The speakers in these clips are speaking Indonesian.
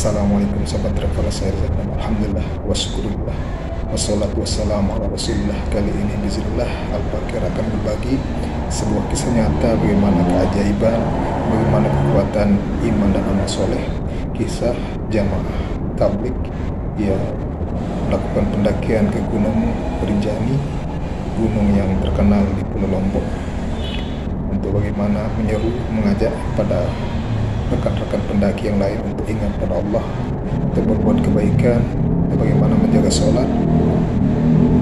Assalamualaikum sahabat travel, saya Rizal. Alhamdulillah wa syukurillah wassalatu wassalamu ala rasulillah. Kali ini bismillah Al-Bakir akan berbagi sebuah kisah nyata bagaimana keajaiban, bagaimana kekuatan iman dan amal soleh. Kisah jamaah tablik yang melakukan pendakian ke Gunung Rinjani, gunung yang terkenal di Pulau Lombok, untuk bagaimana menyeru, mengajak pada rekan-rekan pendaki yang lain untuk ingat pada Allah, untuk berbuat kebaikan, dan bagaimana menjaga sholat.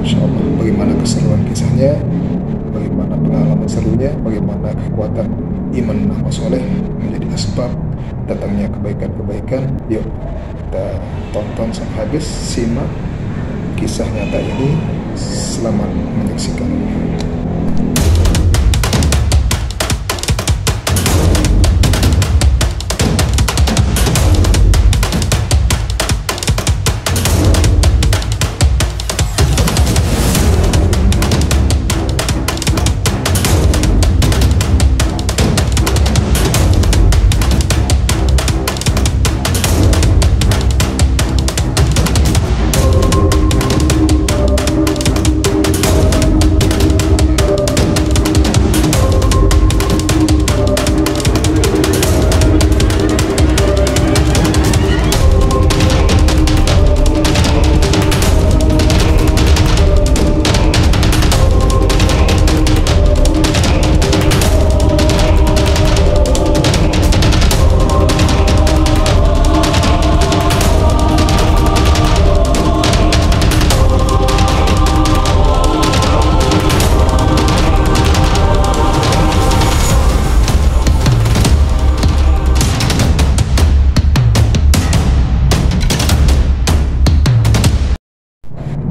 InsyaAllah bagaimana keseruan kisahnya, bagaimana pengalaman serunya, bagaimana kekuatan iman amal soleh menjadi asbab datangnya kebaikan-kebaikan. Yuk kita tonton sampai habis, simak kisah nyata ini. Selamat menyaksikan.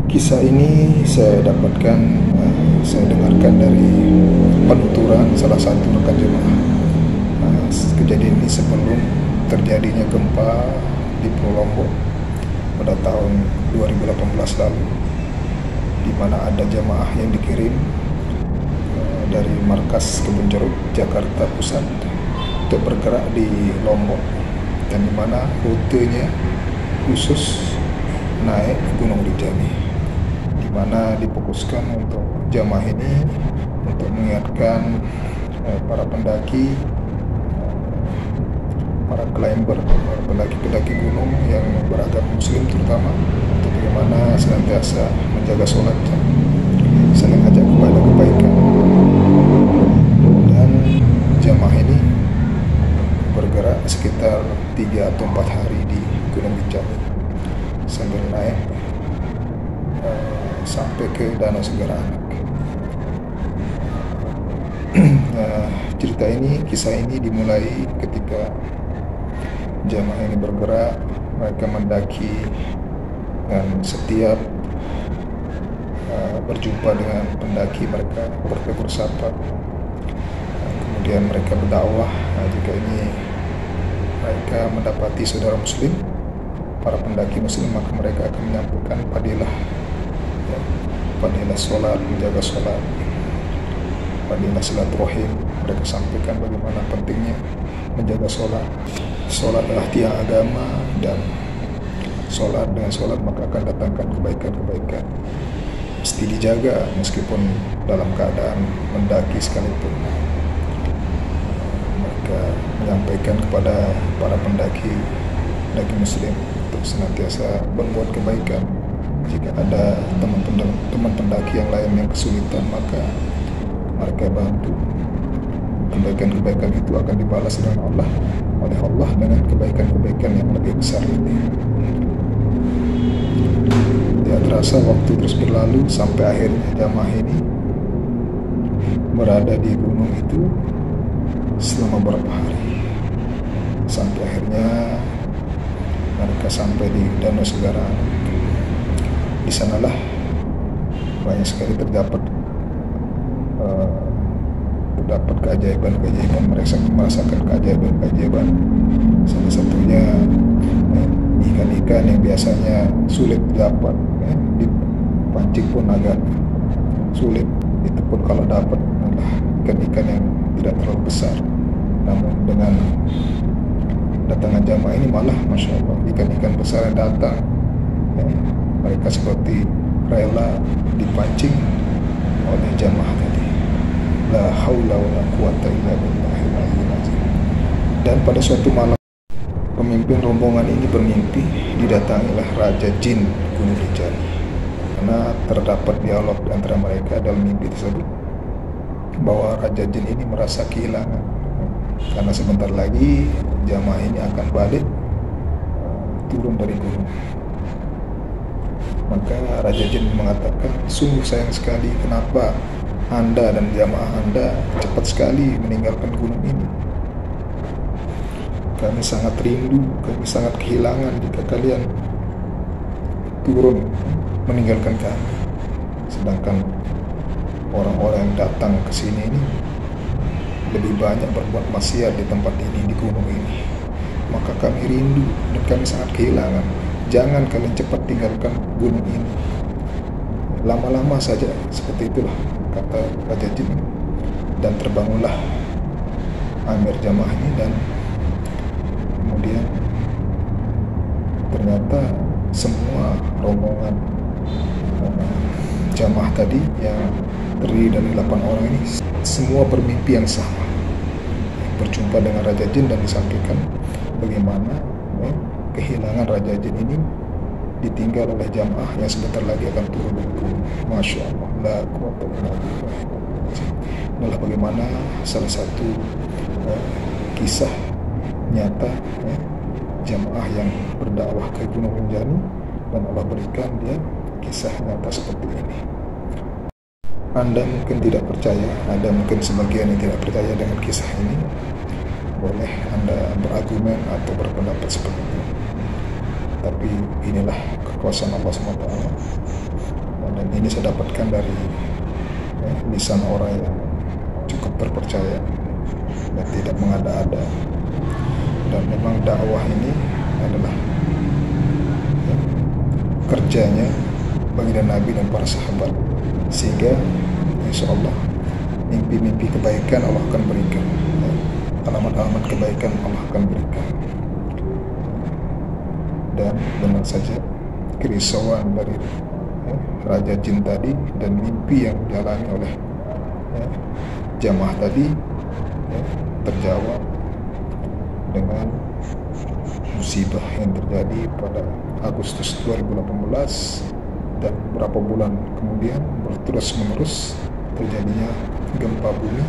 Kisah ini saya dapatkan, saya dengarkan dari penuturan salah satu rekan jemaah. Kejadian ini sebelum terjadinya gempa di Pulau Lombok pada tahun 2018 lalu, di mana ada jemaah yang dikirim dari markas Kebun Jeruk Jakarta Pusat untuk bergerak di Lombok, dan di mana rutenya khusus naik Gunung Rinjani, di mana difokuskan untuk jamaah ini untuk mengingatkan para pendaki, para climber, para pendaki-pendaki gunung yang beragama Muslim terutama, untuk bagaimana senantiasa menjaga sholat, saling ajak kepada kebaikan. Dan jamaah ini bergerak sekitar 3 atau 4 hari di Gunung Rinjani sambil naik sampai ke Danau Segara Anak. Kisah ini dimulai ketika jamaah ini bergerak. Mereka mendaki dan setiap berjumpa dengan pendaki mereka bertegur sapa. Kemudian mereka berdakwah. Jika ini mereka mendapati saudara muslim, para pendaki muslim, maka mereka akan menyampaikan fadilah sholat, menjaga sholat, fadilah silaturahim. Mereka sampaikan bagaimana pentingnya menjaga sholat. Sholat adalah tiang agama, dan dengan sholat maka akan datangkan kebaikan-kebaikan. Mesti dijaga meskipun dalam keadaan mendaki sekalipun. Mereka menyampaikan kepada para pendaki muslim untuk senantiasa berbuat kebaikan. Jika ada teman pendaki yang lain yang kesulitan, maka mereka bantu. Kebaikan-kebaikan itu akan dibalas oleh Allah dengan kebaikan-kebaikan yang lebih besar ini. Tidak terasa waktu terus berlalu sampai akhirnya jamaah ini berada di gunung itu selama beberapa hari, sampai akhirnya mereka sampai di Danau Segara Anak. Di sanalah banyak sekali terdapat keajaiban-keajaiban. Mereka merasakan keajaiban-keajaiban. Salah satunya ikan-ikan yang biasanya sulit didapat, dipancing pun agak sulit. Itu pun kalau dapat adalah ikan-ikan yang tidak terlalu besar, namun dengan kedatangan jamaah ini malah Masya Allah ikan-ikan besar yang datang, ya, mereka seperti rela dipancing oleh jamaah tadi. La haula wala quwata illa billahil aliyyil azim. Dan pada suatu malam pemimpin rombongan ini bermimpi didatangilah Raja Jin Gunung Rinjani, karena terdapat dialog antara mereka dalam mimpi tersebut bahwa Raja Jin ini merasa kehilangan karena sebentar lagi jamaah ini akan balik turun dari gunung. Maka Raja Jin mengatakan, sungguh sayang sekali kenapa Anda dan jamaah Anda cepat sekali meninggalkan gunung ini. Kami sangat rindu, kami sangat kehilangan jika kalian turun meninggalkan kami. Sedangkan orang-orang yang datang ke sini ini lebih banyak berbuat maksiat di tempat ini, di gunung ini. Maka kami rindu dan kami sangat kehilangan. Jangan kalian cepat tinggalkan gunung ini. Lama-lama saja, seperti itulah kata Raja Jin. Dan terbangunlah amir jamaah ini, dan kemudian ternyata semua rombongan jamaah tadi yang terdiri dari 8 orang ini semua bermimpi yang sama, berjumpa dengan Raja Jin dan disampaikan bagaimana kehilangan Raja Jin ini ditinggal oleh jamaah yang sebentar lagi akan turun dari gunung. Masya Allah, la quwwata illa billah. Inilah bagaimana salah satu kisah nyata jamaah yang berdakwah ke Gunung Rinjani, dan Allah berikan dia kisah nyata seperti ini. Anda mungkin tidak percaya, Anda mungkin sebagian yang tidak percaya dengan kisah ini, boleh Anda berargumen atau berpendapat seperti itu. Tapi inilah kekuasaan Allah SWT, dan ini saya dapatkan dari lisan orang yang cukup terpercaya dan tidak mengada-ada. Dan memang dakwah ini adalah kerjanya baginda Nabi dan para sahabat, sehingga insya Allah mimpi-mimpi kebaikan Allah akan berikan, alamat-alamat kebaikan Allah akan berikan. Dan benar saja kerisauan dari Raja Jin tadi dan mimpi yang dialami oleh jamaah tadi terjawab dengan musibah yang terjadi pada Agustus 2018, dan beberapa bulan kemudian berterus-menerus terjadinya gempa bumi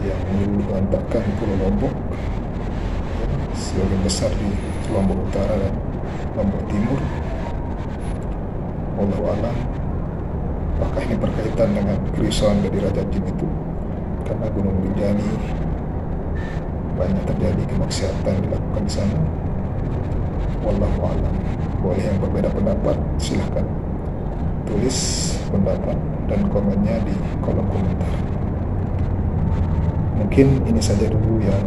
yang meluluhlantakkan Pulau Lombok, sebagian besar di Lombok Utara dan Lombok Timur. Wallahu a'lam, apakah ini berkaitan dengan kerisauan dari Raja Jin itu, karena Gunung Rinjani banyak terjadi kemaksiatan dilakukan di sana. Wallahu a'lam. Boleh yang berbeda pendapat silahkan tulis pendapat dan komennya di kolom komentar. Mungkin ini saja dulu yang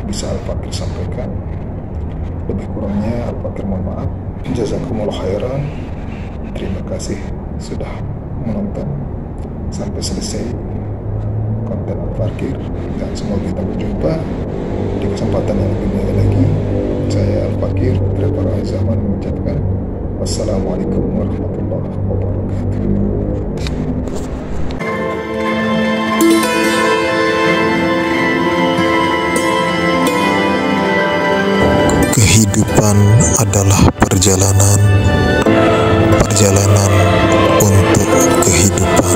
bisa Al-Fakir sampaikan. Lebih kurangnya Al-Fakir mohon maaf. Jazakumullah khairan. Terima kasih sudah menonton sampai selesai konten Al-Fakir, dan semoga kita berjumpa di kesempatan yang lebih baik lagi. Saya Al-Fakir dari para zaman mengucapkan wassalamualaikum warahmatullahi wabarakatuh. Kehidupan adalah perjalanan untuk kehidupan.